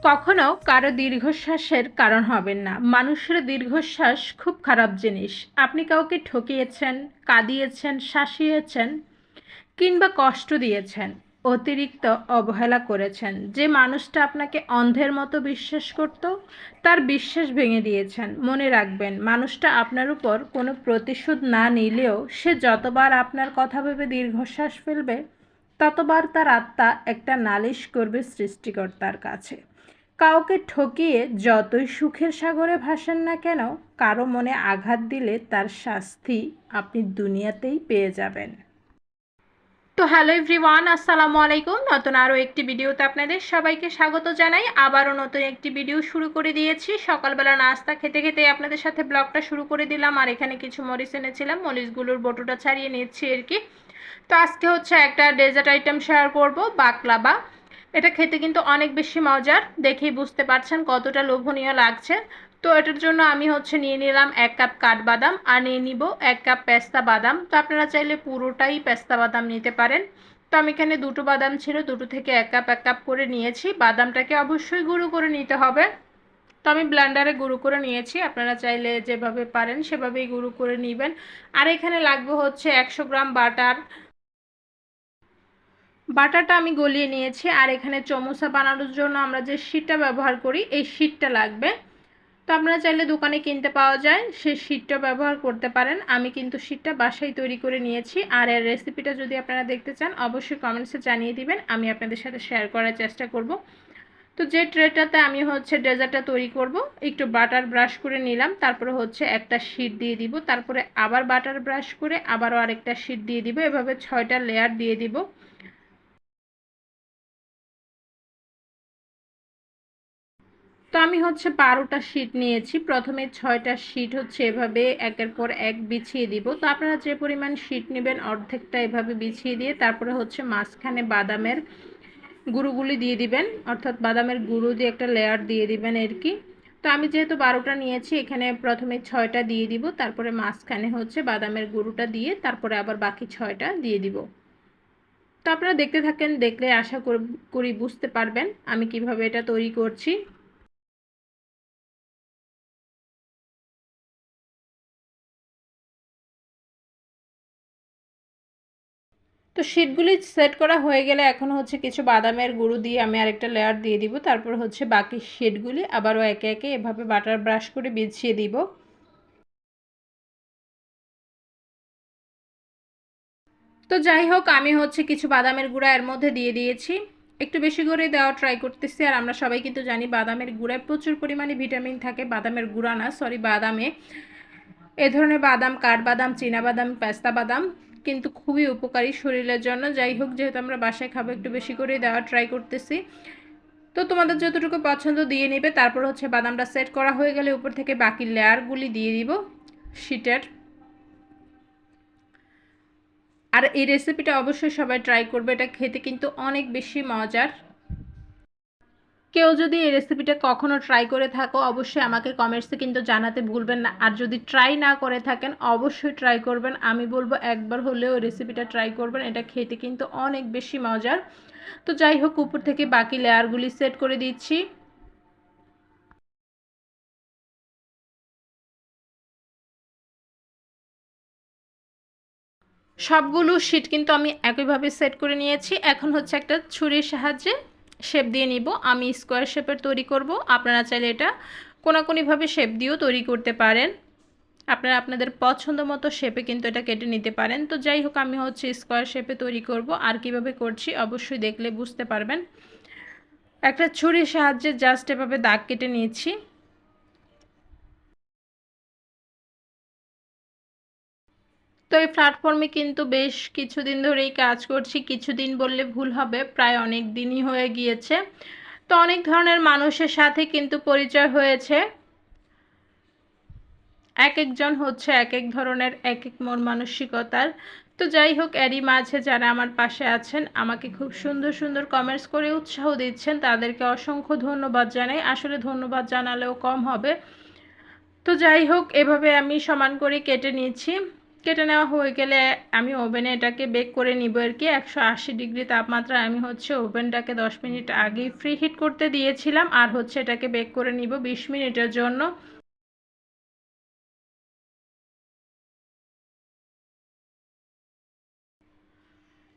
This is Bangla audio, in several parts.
কখনো কারো দীর্ঘশ্বাসের কারণ হবেন না। মানুষের দীর্ঘশ্বাস খুব খারাপ জিনিস। আপনি কাউকে ঠকিয়েছেন, কাঁদিয়েছেন, শাসিয়েছেন কিংবা কষ্ট দিয়েছেন, অতিরিক্ত অবহেলা করেছেন। যে মানুষটা আপনাকে অন্ধের মতো বিশ্বাস করত, তার বিশ্বাস ভেঙে দিয়েছেন। মনে রাখবেন, মানুষটা আপনার উপর কোনো প্রতিশোধ না নিলেও সে যতবার আপনার কথা ভেবে দীর্ঘশ্বাস ফেলবে, ততবার তার আত্মা একটা নালিশ করবে সৃষ্টিকর্তার কাছে। কাউকে ঠকিয়ে যতই সুখের সাগরে ভাসেন না কেন, কারো মনে আঘাত দিলে তার শাস্তি আপনি দুনিয়াতেই পেয়ে যাবেন। তো হ্যালো এভরিওয়ান, আসসালামু আলাইকুম। নতুন আরও একটি ভিডিওতে আপনাদের সবাইকে স্বাগত জানাই। আবারও নতুন একটি ভিডিও শুরু করে দিয়েছি। সকালবেলা নাস্তা খেতে খেতে আপনাদের সাথে ব্লগটা শুরু করে দিলাম। আর এখানে কিছু মরিচ এনেছিলাম, মরিচগুলোর বটুটা ছাড়িয়ে নিচ্ছি আর কি। তো আজকে হচ্ছে একটা ডেজার্ট আইটেম শেয়ার করব, বাকলাবা। এটা খেতে কিন্তু অনেক বেশি মজার, দেখেই বুঝতে পারছেন কতটা লোভনীয় লাগছে। তো এটার জন্য আমি হচ্ছে নিয়ে নিলাম 1 কাপ কাঠবাদাম আর নিয়ে নিব 1 কাপ পেস্তা বাদাম। তো আপনারা চাইলে পুরোটাই পেস্তা বাদাম নিতে পারেন। তো আমি এখানে দুটো বাদাম ছিল, দুটো থেকে 1 কাপ করে নিয়েছি। বাদামটাকে অবশ্যই গুঁড়ো করে নিতে হবে। তো আমি ব্লেন্ডারে গুঁড়ো করে নিয়েছি, আপনারা চাইলে যেভাবে পারেন সেভাবেই গুঁড়ো করে নেবেন। আর এখানে লাগবে হচ্ছে 100 গ্রাম বাটার। বাটারটা আমি গলিয়ে নিয়েছি। আর এখানে চমোসা বানানোর জন্য আমরা যে শিটটা ব্যবহার করি, এই শিটটা লাগবে। তো আপনারা চাইলে দোকানে কিনতে পাওয়া যায়, সেই শিটটা ব্যবহার করতে পারেন। আমি কিন্তু শিটটা বাসায় তৈরি করে নিয়েছি। আর এর রেসিপিটা যদি আপনারা দেখতে চান, অবশ্যই কমেন্টসে জানিয়ে দিবেন, আমি আপনাদের সাথে শেয়ার করার চেষ্টা করব। তো যে ট্রেটাতে আমি হচ্ছে ডেজার্টটা তৈরি করব, একটু বাটার ব্রাশ করে নিলাম, তারপরে হচ্ছে একটা শিট দিয়ে দিব, তারপরে আবার বাটার ব্রাশ করে আবারও আরেকটা শিট দিয়ে দিব, এভাবে 6টা লেয়ার দিয়ে দিব। তো আমি হচ্ছে 12টা শিট নিয়েছি। প্রথমে 6টা শিট হচ্ছে এভাবে একের পর এক বিছিয়ে দিব। তো আপনারা যে পরিমাণ শিট নেবেন অর্ধেকটা এভাবে বিছিয়ে দিয়ে তারপরে হচ্ছে মাঝখানে বাদামের গুঁড়োগুলি দিয়ে দিবেন, অর্থাৎ বাদামের গুঁড়ো দিয়ে একটা লেয়ার দিয়ে দিবেন আর কি। তো আমি যেহেতু 12টা নিয়েছি, এখানে প্রথমে 6টা দিয়ে দিব, তারপরে মাঝখানে হচ্ছে বাদামের গুঁড়োটা দিয়ে তারপরে আবার বাকি 6টা দিয়ে দিব। তো আপনারা দেখতে থাকেন, দেখলে আশা করি বুঝতে পারবেন আমি কিভাবে এটা তৈরি করছি। তো শিটগুলি সেট করা হয়ে গেলে এখন হচ্ছে কিছু বাদামের গুঁড়ো দিয়ে আমি আরেকটা লেয়ার দিয়ে দিব, তারপর হচ্ছে বাকি শিটগুলি আবারও একে একে এভাবে বাটার ব্রাশ করে বিছিয়ে দিব। তো যাই হোক, আমি হচ্ছে কিছু বাদামের গুঁড়া এর মধ্যে দিয়ে দিয়েছি। একটু বেশি করে দেওয়া ট্রাই করতেছি। আর আমরা সবাই কিন্তু জানি বাদামের গুঁড়ায় প্রচুর পরিমাণে ভিটামিন থাকে। বাদামের গুঁড়া না, সরি, বাদামে। এ ধরনের বাদাম, কাঠবাদাম, চীনাবাদাম, পেস্তা বাদাম কিন্তু খুবই উপকারী শরীরের জন্য। যাই হোক, যেহেতু আমরা বাসায় খাবো, একটু বেশি করে দেওয়া ট্রাই করতেছি। তো তোমাদের যতটুকু পছন্দ দিয়ে নেবে। তারপর হচ্ছে বাদামটা সেট করা হয়ে গেলে উপর থেকে বাকি লেয়ারগুলি দিয়ে দিব শিটের। আর এই রেসিপিটা অবশ্যই সবাই ট্রাই করবে, এটা খেতে কিন্তু অনেক বেশি মজার। কেউ যদি এই রেসিপিটা কখনো ট্রাই করে থাকো, অবশ্যই আমাকে কমেন্টসে কিন্তু জানাতে ভুলবেন না। আর যদি ট্রাই না করে থাকেন, অবশ্যই ট্রাই করবেন। আমি বলবো একবার হলেও রেসিপিটা ট্রাই করবেন, এটা খেতে কিন্তু অনেক বেশি মজার। তো যাই হোক, উপর থেকে বাকি লেয়ারগুলি সেট করে দিচ্ছি। সবগুলো শিট কিন্তু আমি একইভাবে সেট করে নিয়েছি। এখন হচ্ছে একটা ছুরির সাহায্যে শেপ দিয়ে নিব। আমি স্কোয়ার শেপের তৈরি করব। আপনারা চাইলে এটা কোনাকুনিভাবে শেপ দিয়েও তৈরি করতে পারেন। আপনারা আপনাদের পছন্দ মতো শেপে কিন্তু এটা কেটে নিতে পারেন। তো যাই হোক, আমি হচ্ছে স্কোয়ার শেপে তৈরি করব। আর কিভাবে করছি অবশ্যই দেখলে বুঝতে পারবেন। একটা ছুরির সাহায্যে জাস্ট এভাবে দাগ কেটে নিয়েছি। তো এই প্ল্যাটফর্মে কিন্তু বেশ কিছুদিন ধরেই কাজ করছি। কিছুদিন বললে ভুল হবে, প্রায় অনেক দিনই হয়ে গিয়েছে। তো অনেক ধরনের মানুষের সাথে কিন্তু পরিচয় হয়েছে। এক একজন হচ্ছে এক এক ধরনের, এক এক মন মানসিকতার। তো যাই হোক, এরই মাঝে যারা আমার পাশে আছেন, আমাকে খুব সুন্দর সুন্দর কমেন্টস করে উৎসাহ দিচ্ছেন, তাদেরকে অসংখ্য ধন্যবাদ জানাই। আসলে ধন্যবাদ জানালেও কম হবে। তো যাই হোক, এভাবে আমি সমান করে কেটে নিয়েছি। কেটে নেওয়া হয়ে গেলে আমি ওভেনে এটাকে বেক করে নিব আর কি। 180 ডিগ্রি তাপমাত্রায় আমি হচ্ছে ওভেনটাকে 10 মিনিট আগেই ফ্রি হিট করতে দিয়েছিলাম, আর হচ্ছে এটাকে বেক করে নিব 20 মিনিটের জন্য।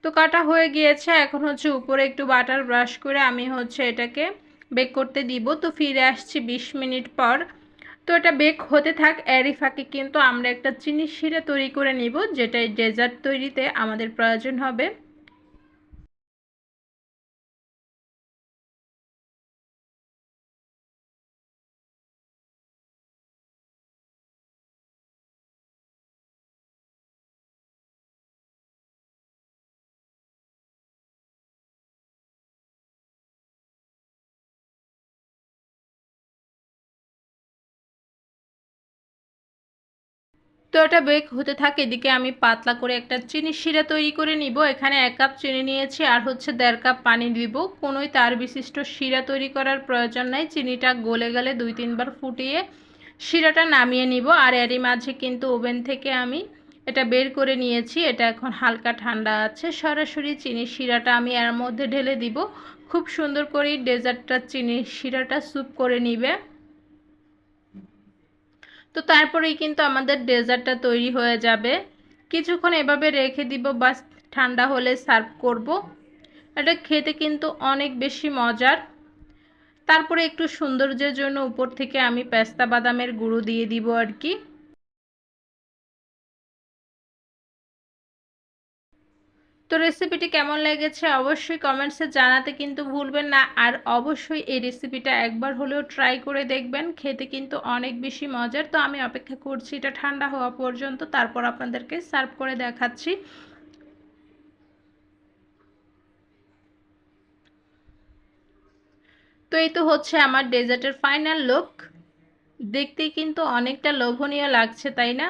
তো কাটা হয়ে গিয়েছে, এখন হচ্ছে উপরে একটু বাটার ব্রাশ করে আমি হচ্ছে এটাকে বেক করতে দিব। তো ফিরে আসছি 20 মিনিট পর। তো এটা বেক হতে থাক, এরই ফাঁকে কিন্তু আমরা একটা চিনির শিরা তৈরি করে নিব, যেটা এই ডেজার্ট তৈরিতে আমাদের প্রয়োজন হবে। তো এটা বেক হতে থাকে, এদিকে আমি পাতলা করে একটা চিনির শিরা তৈরি করে নিব। এখানে 1 কাপ চিনি নিয়েছি, আর হচ্ছে 1.5 কাপ পানি দিব। কোনোই তার বিশিষ্ট শিরা তৈরি করার প্রয়োজন নাই। চিনিটা গলে গেলে 2-3 বার ফুটিয়ে শিরাটা নামিয়ে নিব। আর এরই মাঝে কিন্তু ওভেন থেকে আমি এটা বের করে নিয়েছি, এটা এখন হালকা ঠান্ডা আছে। সরাসরি চিনির শিরাটা আমি এর মধ্যে ঢেলে দিব। খুব সুন্দর করে ডেজার্টটা চিনির শিরাটা স্যুপ করে নিবে। তো তারপরেই কিন্তু আমাদের ডেজার্টটা তৈরি হয়ে যাবে। কিছুক্ষণ এভাবে রেখে দিব, বাস ঠান্ডা হলে সার্ভ করব। এটা খেতে কিন্তু অনেক বেশি মজার। তারপরে একটু সৌন্দর্যের জন্য উপর থেকে আমি পেস্তা বাদামের গুঁড়ো দিয়ে দিব আর কি। তো রেসিপিটি কেমন লেগেছে অবশ্যই কমেন্টসে জানাতে কিন্তু ভুলবেন না। আর অবশ্যই এই রেসিপিটা একবার হলেও ট্রাই করে দেখবেন, খেতে কিন্তু অনেক বেশি মজার। তো আমি অপেক্ষা করছি এটা ঠান্ডা হওয়া পর্যন্ত, তারপর আপনাদেরকে সার্ভ করে দেখাচ্ছি। তো এই তো হচ্ছে আমার ডেজার্টের ফাইনাল লুক। দেখতেই কিন্তু অনেকটা লোভনীয় লাগছে, তাই না?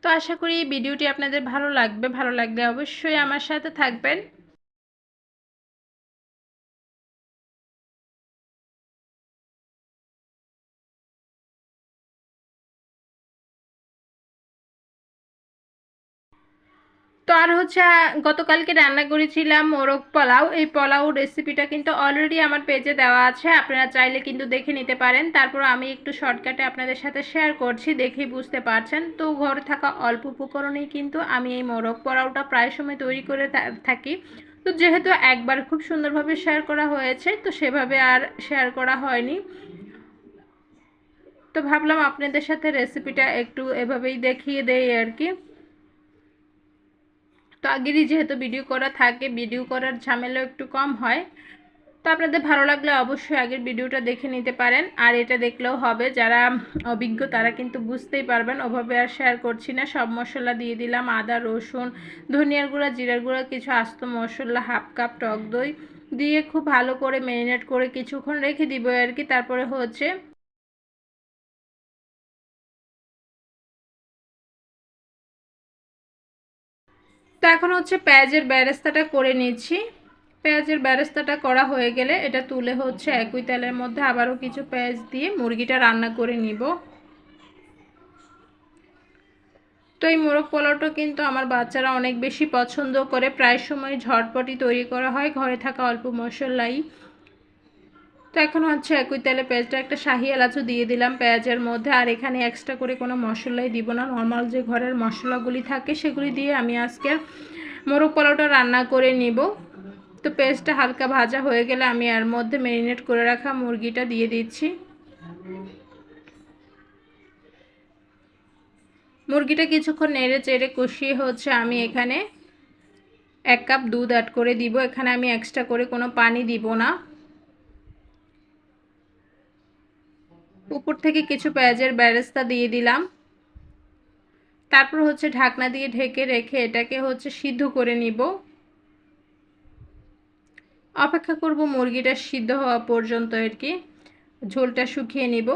তো আশা করি এই ভিডিওটি আপনাদের ভালো লাগবে। ভালো লাগলে অবশ্যই আমার সাথে থাকবেন। তো আর হচ্ছে গতকালকে রান্না করেছিলাম মোরগ পোলাও। এই পোলাও রেসিপিটা কিন্তু অলরেডি আমার পেজে দেওয়া আছে, আপনারা চাইলে কিন্তু দেখে নিতে পারেন। তারপর আমি একটু শর্টকাটে আপনাদের সাথে শেয়ার করছি, দেখেই বুঝতে পারছেন। তো ঘরে থাকা অল্প উপকরণেই কিন্তু আমি এই মোরগ পোলাওটা প্রায় সময় তৈরি করে থাকি। তো যেহেতু একবার খুব সুন্দরভাবে শেয়ার করা হয়েছে, তো সেভাবে আর শেয়ার করা হয়নি। তো ভাবলাম আপনাদের সাথে রেসিপিটা একটু এভাবেই দেখিয়ে দেই আর কি। তো আগেরই যেহেতু ভিডিও করা থাকে, ভিডিও করার ঝামেলাও একটু কম হয়। তো আপনাদের ভালো লাগলে অবশ্যই আগের ভিডিওটা দেখে নিতে পারেন। আর এটা দেখলেও হবে, যারা অভিজ্ঞ তারা কিন্তু বুঝতেই পারবেন। ওভাবে আর শেয়ার করছি না। সব মশলা দিয়ে দিলাম, আদা রসুন ধনিয়ার গুঁড়া জিরার গুঁড়া কিছু আস্ত মশলা, 1/2 কাপ টক দই দিয়ে খুব ভালো করে ম্যারিনেট করে কিছুক্ষণ রেখে দিব আর কি। তারপরে হচ্ছে তো এখন হচ্ছে পেঁয়াজের বেরেস্তাটা করে নিচ্ছি। পেঁয়াজের বেরেস্তাটা করা হয়ে গেলে এটা তুলে হচ্ছে একই তেলের মধ্যে আবারও কিছু পেঁয়াজ দিয়ে মুরগিটা রান্না করে নিব। তো এই মোরগ পোলাওটা কিন্তু আমার বাচ্চারা অনেক বেশি পছন্দ করে। প্রায় সময় ঝটপটি তৈরি করা হয় ঘরে থাকা অল্প মশলাই। তো এখন হচ্ছে একই তেলে পেঁয়াজটা একটা শাহি এলাচও দিয়ে দিলাম পেঁয়াজের মধ্যে। আর এখানে এক্সট্রা করে কোনো মশলাই দিব না, নর্মাল যে ঘরের মশলাগুলি থাকে সেগুলি দিয়ে আমি আজকে মোরগ পোলাওটা রান্না করে নিব। তো পেঁয়াজটা হালকা ভাজা হয়ে গেলে আমি এর মধ্যে ম্যারিনেট করে রাখা মুরগিটা দিয়ে দিচ্ছি। মুরগিটা কিছুক্ষণ নেড়ে চেড়ে কষিয়ে হচ্ছে আমি এখানে 1 কাপ দুধ অ্যাড করে দিব। এখানে আমি এক্সট্রা করে কোনো পানি দিব না। উপর থেকে কিছু পেঁয়াজের বেরেস্তা দিয়ে দিলাম। তারপর হচ্ছে ঢাকনা দিয়ে ঢেকে রেখে এটাকে হচ্ছে সিদ্ধ করে নিব। অপেক্ষা করব মুরগিটা সিদ্ধ হওয়া পর্যন্ত আর কি, ঝোলটা শুকিয়ে নিব।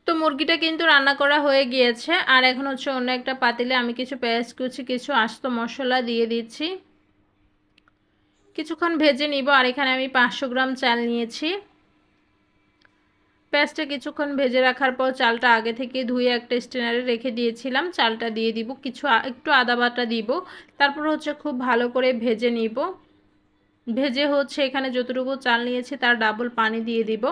তো মুরগিটা কিন্তু রান্না করা হয়ে গিয়েছে। আর এখন হচ্ছে অন্য একটা পাতিলে আমি কিছু পেঁয়াজ কুচি, কিছু আস্ত মশলা দিয়ে দিচ্ছি, কিছুক্ষণ ভেজে নিব। আর এখানে আমি 500 গ্রাম চাল নিয়েছি। পেঁয়াজটা কিছুক্ষণ ভেজে রাখার পর চালটা আগে থেকে ধুয়ে একটা স্ট্রেনারে রেখে দিয়েছিলাম, চালটা দিয়ে দিব, একটু আদা বাটা দিব, তারপর হচ্ছে খুব ভালো করে ভেজে নিব। ভেজে হচ্ছে এখানে যতটুকু চাল নিয়েছি তার ডাবল পানি দিয়ে দিব,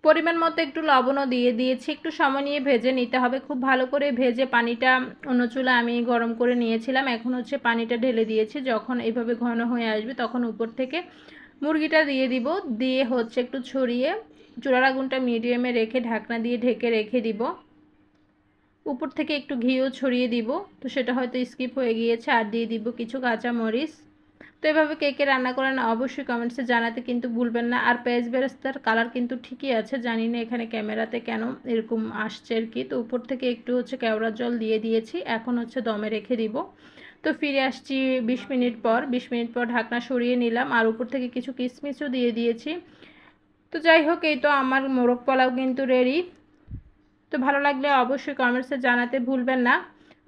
পরিমাণ মতো একটু লবণও দিয়ে দিয়েছি। একটু সময় নিয়ে ভেজে নিতে হবে, খুব ভালো করে ভেজে পানিটা অন্য চুলা আমি গরম করে নিয়েছিলাম। এখন হচ্ছে পানিটা ঢেলে দিয়েছি। যখন এইভাবে ঘন হয়ে আসবে তখন উপর থেকে মুরগিটা দিয়ে দিব, দিয়ে হচ্ছে একটু ছড়িয়ে চুলার আগুনটা মিডিয়ামে রেখে ঢাকনা দিয়ে ঢেকে রেখে দিব। উপর থেকে একটু ঘিও ছড়িয়ে দিব, তো সেটা হয়তো স্কিপ হয়ে গিয়েছে। আর দিয়ে দিব কিছু কাঁচামরিচ। তো এভাবে কে কে রান্না করেন অবশ্যই কমেন্টসে জানাতে কিন্তু ভুলবেন না। আর পেঁয়াজ বেরেস্তার কালার কিন্তু ঠিকই আছে, জানি না এখানে ক্যামেরাতে কেন এরকম আসছে আর কি। তো উপর থেকে একটু হচ্ছে কেওড়ার জল দিয়ে দিয়েছি। এখন হচ্ছে দমে রেখে দিব। তো ফিরে আসছি 20 মিনিট পর। 20 মিনিট পর ঢাকনা সরিয়ে নিলাম, আর উপর থেকে কিছু কিশমিশও দিয়ে দিয়েছি। তো যাই হোক, এই তো আমার মোরগ পোলাও কিন্তু রেডি। তো ভালো লাগলে অবশ্যই কমেন্টসে জানাতে ভুলবেন না।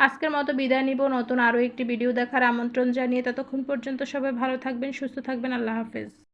আজকের মতো বিদায় নিব, নতুন আরও একটি ভিডিও দেখার আমন্ত্রণ জানিয়ে। ততক্ষণ পর্যন্ত সবাই ভালো থাকবেন, সুস্থ থাকবেন। আল্লাহ হাফেজ।